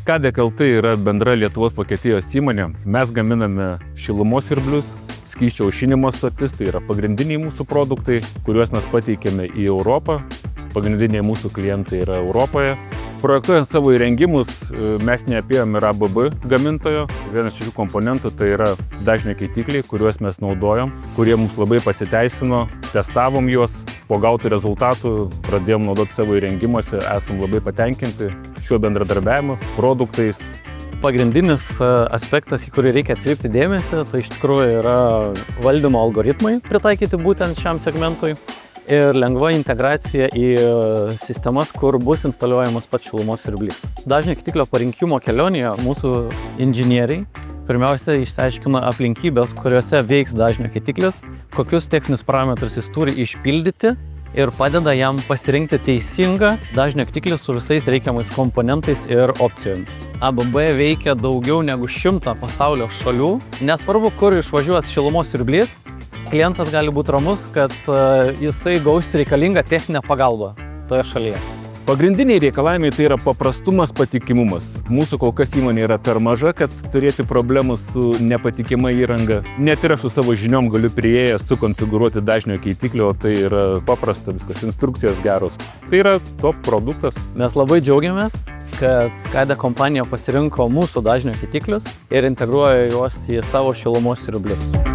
Skadek LT yra bendra Lietuvos-Vokietijos įmonė. Mes gaminame šilumos siurblius, skysčio aušinimo stotis, tai yra pagrindiniai mūsų produktai, kuriuos mes pateikėme į Europą. Pagrindiniai mūsų klientai yra Europoje. Projektuojant savo įrengimus, mes neapėjome ir ABB gamintojo. Vienas iš šių komponentų tai yra dažnio keitikliai, kuriuos mes naudojom, kurie mums labai pasiteisino, testavom juos, po gautų rezultatų pradėjom naudoti savo įrengimuose, esam labai patenkinti šiuo bendradarbiavimu, produktais. Pagrindinis aspektas, į kurį reikia atkreipti dėmesį, tai iš tikrųjų yra valdymo algoritmai pritaikyti būtent šiam segmentui ir lengva integracija į sistemas, kur bus instaliuojamas pats šilumos siurblys. Dažnio keitiklio parinkimo kelionėje mūsų inžinieriai pirmiausia išsiaiškina aplinkybės, kuriuose veiks dažnio keitiklis, kokius techninius parametrus jis turi išpildyti ir padeda jam pasirinkti teisingą dažnio keitiklį su visais reikiamais komponentais ir opcijomis. ABB veikia daugiau negu 100 pasaulio šalių. Nesvarbu, kur išvažiuos šilumos siurblys, klientas gali būti ramus, kad jisai gaus reikalingą techninę pagalbą toje šalyje. Pagrindiniai reikalavimai tai yra paprastumas, patikimumas. Mūsų kol kas įmonė yra per maža, kad turėti problemų su nepatikima įranga. Net ir aš su savo žiniom galiu priėjęs sukonfigūruoti dažnio keitiklio, tai yra paprasta, viskas, instrukcijos geros. Tai yra top produktas. Mes labai džiaugiamės, kad Skadek kompanija pasirinko mūsų dažnio keitiklius ir integruoja juos į savo šilumos siurblius.